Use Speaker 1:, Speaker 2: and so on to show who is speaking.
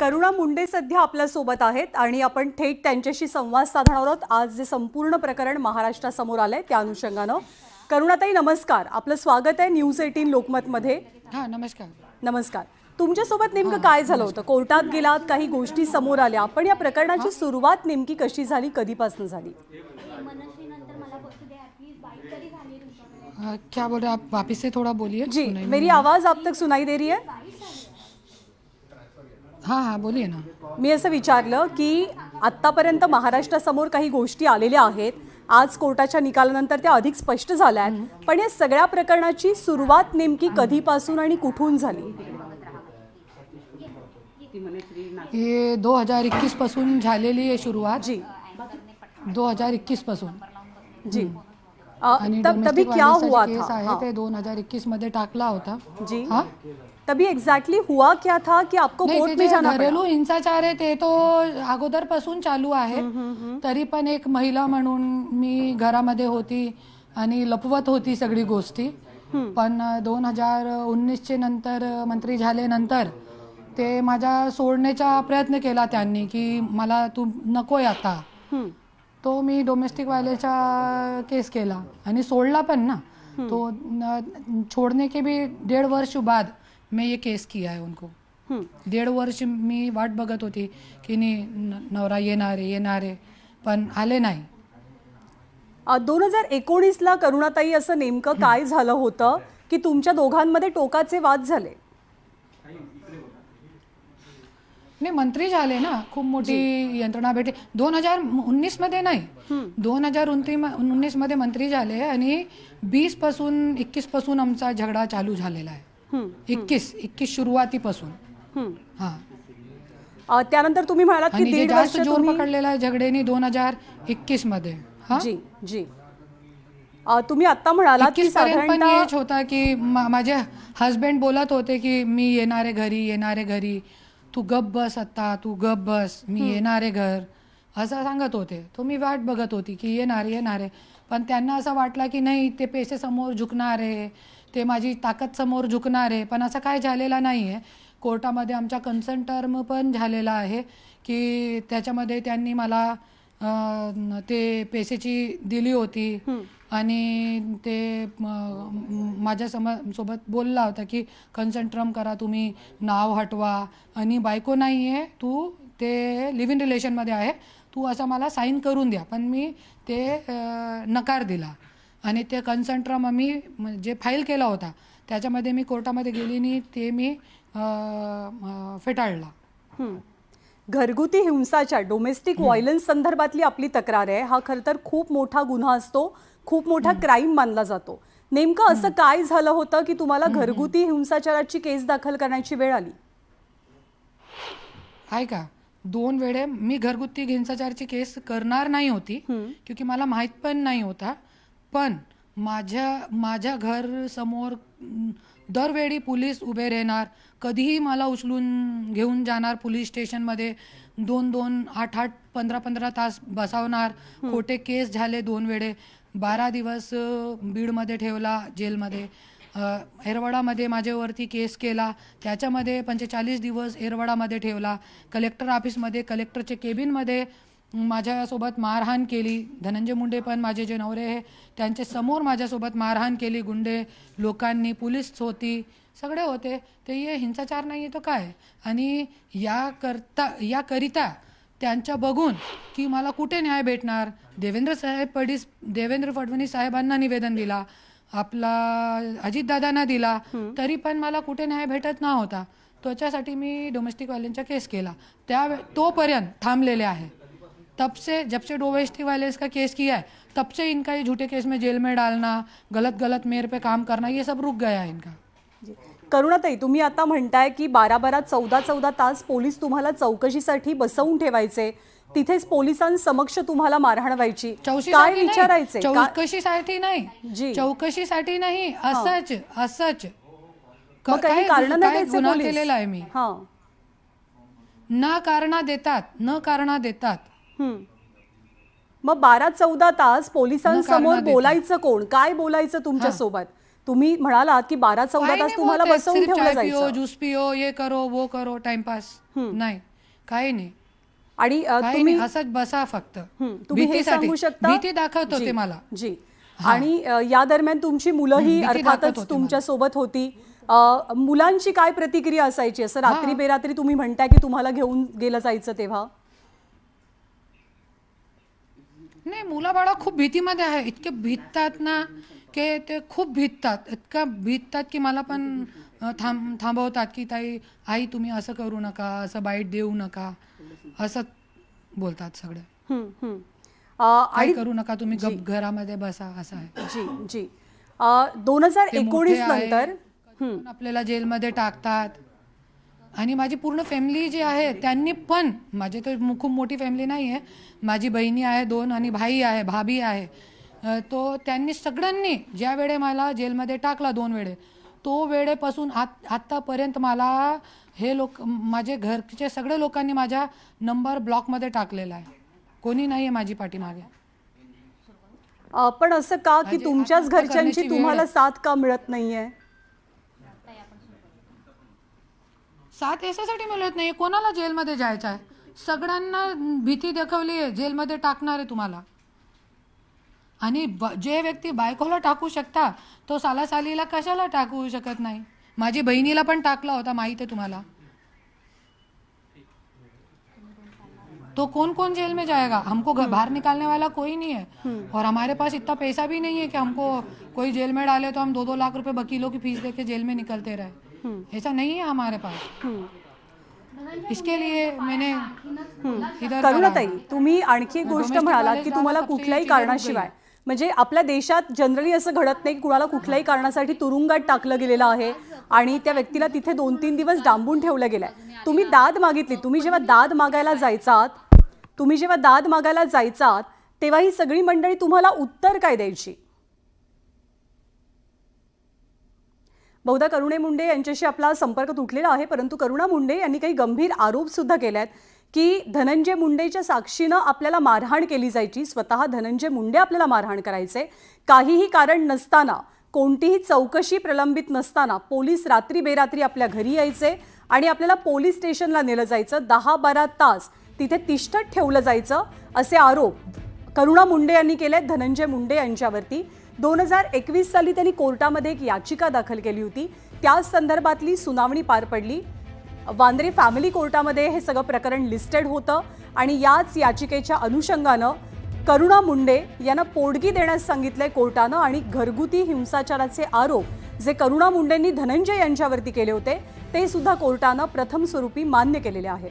Speaker 1: करुणा मुंडे सध्या आपल्या सोबत आहेत आणि आपण थेट त्यांच्याशी संवाद साधणार आहोत। आज जे संपूर्ण प्रकरण महाराष्ट्रासमोर आलंय त्या अनुषंगाने करुणाताई नमस्कार, आपलं स्वागत आहे न्यूज 18 लोकमत मध्ये।
Speaker 2: हां नमस्कार।
Speaker 1: नमस्कार, तुमच्या सोबत नेमकं काय झालं होतं? कोर्टात गेलात, काही गोष्टी समोर आल्या, पण या प्रकरणाची सुरुवात नेमकी कशी झाली, कधीपासून झाली?
Speaker 2: क्या बोल रहे आप, वापस से थोड़ा बोलिए।
Speaker 1: जी, मेरी आवाज आप तक सुनाई दे रही है?
Speaker 2: हाँ हाँ बोलिए ना।
Speaker 1: मी असं विचारलं की आत्तापर्यंत महाराष्ट्रासमोर काही गोष्टी आलेल्या आहेत, आज कोर्टाच्या निकालानंतर त्या अधिक स्पष्ट झाल्या आहेत, पण या सगळ्या प्रकरणाची सुरुवात नेमकी कधीपासून आणि कुठून झाली?
Speaker 2: ये 2021 पासून झालेली आहे सुरुवात।
Speaker 1: जी
Speaker 2: 2021 पासून।
Speaker 1: जी
Speaker 2: आणि
Speaker 1: तभी क्या हुआ
Speaker 2: केस
Speaker 1: था?
Speaker 2: आहे ते 2021 मध्ये टाकला होता।
Speaker 1: जी
Speaker 2: हाँ
Speaker 1: तभी एग्जैक्टली हुआ क्या था कि आपको कोर्ट में जाना पड़ा?
Speaker 2: घरेलू हिंसाचार आहे ते तो अगोदर पासून चालू आहे। तरी पण एक महिला म्हणून मी घरामध्ये होती आणि लपवत होती सगळी गोष्टी। पण 2019 चे नंतर मंत्री झाल्यानंतर ते माझा सोडण्याचा प्रयत्न केला त्यांनी की मला तू नकोय आता। तो मी डोमेस्टिक वायलेंसचा केस केला आणि सोडला पण ना। तो छोड़ने के भी 1.5 वर्ष बाद मैं ये केस किया है उनको। 1.5 वर्ष मी वाट बघत होती की नवरा येणार आहे पण आले नाही।
Speaker 1: 2019 ला करुणाताई असं नेमकं काय झालं होतं की तुमच्या दोघांमध्ये टोकाचे वाद झाले?
Speaker 2: नाही मंत्री झाले ना, खूप मोठी यंत्रणा भेटली। 2019 मध्ये नाही, 2019 मध्ये मंत्री झाले आणि 20 पासून 21 पासून आमचा झगडा चालू झालेला आहे। 21 सुरुवातीपासून। हां
Speaker 1: त्यानंतर तुम्ही म्हणालात की 1.5 वर्ष
Speaker 2: जोर
Speaker 1: तुम्ही
Speaker 2: पकडलेला झगडेनी 2021 मध्ये। हां
Speaker 1: जी जी तुम्ही आता म्हणालात की
Speaker 2: 21 पर्यंत पण
Speaker 1: साधारणतः
Speaker 2: हेच होता की माझे हस्बंड बोलत होते की मी येणारे घरी, तू गप बस आता, तू गप बस, मी येणारे घर असं सांगत होते। तो मी वाट बघत होती की येणारे, पण त्यांना असं वाटलं की नाही ते पैसे समोर झुकणार आहे, ते माझी ताकद समोर झुकणार आहे, पण असं काय झालेलं नाही आहे। कोर्टामध्ये आमचा कन्सर्न टर्म पण झालेला आहे की त्याच्यामध्ये त्यांनी मला ते पैशाची दिली होती आणि ते माझ्या सोबत बोलला होता की कन्सर्न टर्म करा, तुम्ही नाव हटवा आणि बायको नाही आहे, तू ते लिव्ह इन रिलेशनमध्ये आहे, तू असं मला साईन करून द्या। पण मी ते नकार दिला आणि ते कन्सर्न टर्म आम्ही जे फाईल केला होता त्याच्यामध्ये मी कोर्टामध्ये गेली नाही, ते मी फेटाळला।
Speaker 1: घरगुती हिंसाचार, डोमेस्टिक व्हायलन्स संदर्भातली आपली तक्रार आहे, हा खरं तर खूप मोठा गुन्हा असतो, खूप मोठा क्राईम मानला जातो। नेमकं असं काय झालं होतं की तुम्हाला घरगुती हिंसाचाराची केस दाखल करण्याची वेळ आली?
Speaker 2: आहे का 2 वेळे मी घरगुती हिंसाचाराची केस करणार नाही होती क्योंकि मला माहित पण नाही होता। पण माझ्या घर समोर दरवेळी पोलीस उभे राहणार, कधीही मला उचलून घेऊन जाणार पोलीस स्टेशनमध्ये, 2-2, 8-8, 15-15 तास बसवणार। खोटे केस झाले 2 वेळे, 12 दिवस बीडमध्ये ठेवला जेलमध्ये। एरवाडामध्ये माझ्यावरती केस केला, त्याच्यामध्ये 45 दिवस एरवाडामध्ये ठेवला। कलेक्टर ऑफिसमध्ये, कलेक्टरचे केबिनमध्ये माझ्यासोबत मारहाण केली। धनंजय मुंडे पण माझे जे नवरे आहे त्यांच्या समोर माझ्यासोबत मारहाण केली गुंडे लोकांनी, पोलीस होती, सगळे होते। ते हे हिंसाचार नाही आहे तो काय? आणि याकरिता त्यांच्या बघून की मला कुठे न्याय भेटणार, देवेंद्र फडणवीस साहेबांना निवेदन दिला, आपला अजितदादांना दिला, तरी पण मला कुठे न्याय भेटत नव्हता। त्याच्यासाठी मी डोमेस्टिक वायलेंसचा केस केला, तोपर्यंत थांबलेले आहे। तब से जब से डोमेस्टिक वायलेंस का केस किया है तब से इनका ये झूठे केस में जेल में डालना, गलत मेरे पे काम करना, ये सब रुक गया है इनका।
Speaker 1: करुणाताई, तुम्ही आता म्हणताय की 12-12, 14-14 तास पोलीस तुम्हाला चौकशीसाठी बसवून ठेवायचे, तिथेच पोलिसांसमक्ष तुम्हाला मारहाण व्हायची, काय विचारायचे?
Speaker 2: चौकशीसाठी नाही
Speaker 1: जी,
Speaker 2: चौकशीसाठी नाही, असंच
Speaker 1: काही कारण नाही द्यायचे
Speaker 2: गुन्हा
Speaker 1: पोलीस?
Speaker 2: केलेला आहे मी।
Speaker 1: हां,
Speaker 2: न कारण देतात।
Speaker 1: मग 12-14 तास पोलिसांसमोर बोलायचं कोण? काय बोलायचं तुमच्या सोबत? तुम्ही म्हणालात की 12-14
Speaker 2: काही
Speaker 1: तास
Speaker 2: नाही
Speaker 1: तुम्हाला
Speaker 2: बोलतायत,
Speaker 1: बसवून
Speaker 2: सिर्फ
Speaker 1: ठेवलं
Speaker 2: चाय पिओ,
Speaker 1: जायचं
Speaker 2: ज्यूस पिओ, ये करो वो करो, टाइमपास. नाही, काही नाही,
Speaker 1: आणि
Speaker 2: काही
Speaker 1: तुम्ही
Speaker 2: नाही, असंच बसा फक्त.
Speaker 1: तुम्ही हे
Speaker 2: भीतीसाठी
Speaker 1: सांगू शकता
Speaker 2: भीती दाखवत होते
Speaker 1: जी,
Speaker 2: मला.
Speaker 1: जी. आणि या दरम्यान तुमची मुलंही
Speaker 2: भीती दाखवत
Speaker 1: अर्थातच
Speaker 2: होती
Speaker 1: तुमच्या सोबत होती. मुलांची काय प्रतिक्रिया असायची असं रात्री बेरात्री तुम्ही म्हणताय की तुम्हाला घेऊन गेलं जायचं तेव्हा?
Speaker 2: नाही, मुलं बाळा खूप भीतीमध्ये आहे, इतके भीततात ना की ते खूप भीततात, इतकं भीततात की मला पण थांबवतात की ताई आई तुम्ही असं करू नका, असं बाईट देऊ नका, असं बोलतात सगळे.
Speaker 1: हम्म, हम्म.
Speaker 2: काय करू नका तुम्ही, गप घरामध्ये बसा, असं आहे.
Speaker 1: जी जी
Speaker 2: ते
Speaker 1: 2019
Speaker 2: मोठे आहे,
Speaker 1: नंतर
Speaker 2: करून आपल्याला जेलमध्ये टाकतात. आणि माझी पूर्ण फॅमिली जी आहे त्यांनी पण, माझी तर खूप मोठी फॅमिली नाही आहे, माझी बहिणी आहे 2 आणि भाई आहे, भाभी आहे, तो त्यांनी सगळ्यांनी ज्या वेळे मला जेलमध्ये टाकला 2 वेळे, तो वेळेपासून आत्तापर्यंत मला हे लोक, माझे घरचे सगळे लोकांनी माझा नंबर ब्लॉकमध्ये टाकलेला आहे. कोणी नाही आहे माझी पाठीमागे.
Speaker 1: पण असं का की
Speaker 2: माझी
Speaker 1: तुमच्याच
Speaker 2: आत्महत्या
Speaker 1: घरच्यांची
Speaker 2: करण्याची वेळ
Speaker 1: तुम्हाला
Speaker 2: आहे.
Speaker 1: साथ का मिळत नाहीये?
Speaker 2: साथ याच्यासाठी मिळत नाही, कोणाला जेलमध्ये जायचं आहे, सगळ्यांना भीती दाखवली आहे, जेलमध्ये टाकणार आहे तुम्हाला. आणि जे व्यक्ती बायकोला टाकू शकता तो सालीला कशाला टाकू शकत नाही? माझी बहिणीला पण टाकला होता, माहित आहे तुम्हाला. तो कौन कौन जेल में जाएगा? हमको बाहर निकालने वाला कोई नहीं है, और हमारे पास इतना पैसा भी नहीं है कि हमको कोई जेल में डाले तो हम 2-2 लाख रुपए वकीलों की फीस देके जेल में निकलते रहे. ऐसा नहीं है हमारे पास. इसके लिए मैंने इधर
Speaker 1: करुणाताई, तुम्ही आणखी एक गोष्ट
Speaker 2: domestic
Speaker 1: म्हणालात
Speaker 2: वाले
Speaker 1: की
Speaker 2: ज्यादा
Speaker 1: तुम्हाला
Speaker 2: सबसे
Speaker 1: कुठल्याही
Speaker 2: चीजें रुक
Speaker 1: कारणाशिवाय, म्हणजे आपल्या देशात जनरली असं घडत नाही की कुणाला कुठल्याही कारणासाठी तुरुंगात टाकलं गेलेलं आहे आणि त्या व्यक्तीला तिथे 2-3 दिवस डांबून ठेवलं गेलंय. तुम्ही दाद मागितली, तुम्ही जेव्हा दाद मागायला जायचात तेव्हा ही सगळी मंडळी तुम्हाला उत्तर काय द्यायची? बहुधा करुणा मुंडे यांच्याशी आपला संपर्क तुटलेला आहे, परंतु करुणा मुंडे यांनी काही गंभीर आरोप सुद्धा केले आहेत की धनंजय मुंडेच्या साक्षीनं आपल्याला मारहाण केली जायची, स्वतः धनंजय मुंडे आपल्याला मारहाण करायचे, काहीही कारण नसताना, कोणतीही चौकशी प्रलंबित नसताना पोलीस रात्री बेरात्री आपल्या घरी यायचे आणि आपल्याला पोलीस स्टेशनला नेलं जायचं, 10-12 तास तिथे तिष्ठत ठेवलं जायचं, असे आरोप करुणा मुंडे यांनी केले धनंजय मुंडे यांच्यावरती. 2021 साली त्यांनी कोर्टामध्ये एक याचिका दाखल केली होती, त्या संदर्भातली सुनावणी पार पडली. वांद्रे फॅमिली कोर्टामध्ये हे सगळं प्रकरण लिस्टेड होतं आणि याच याचिकेच्या अनुषंगानं करुणा मुंडे यांना पोटगी देण्यास सांगितलंय कोर्टानं आणि घरगुती हिंसाचाराचे आरोप जे करुणा मुंडेंनी धनंजय यांच्यावरती केले होते ते सुद्धा कोर्टानं प्रथम स्वरूपी मान्य केलेले आहेत.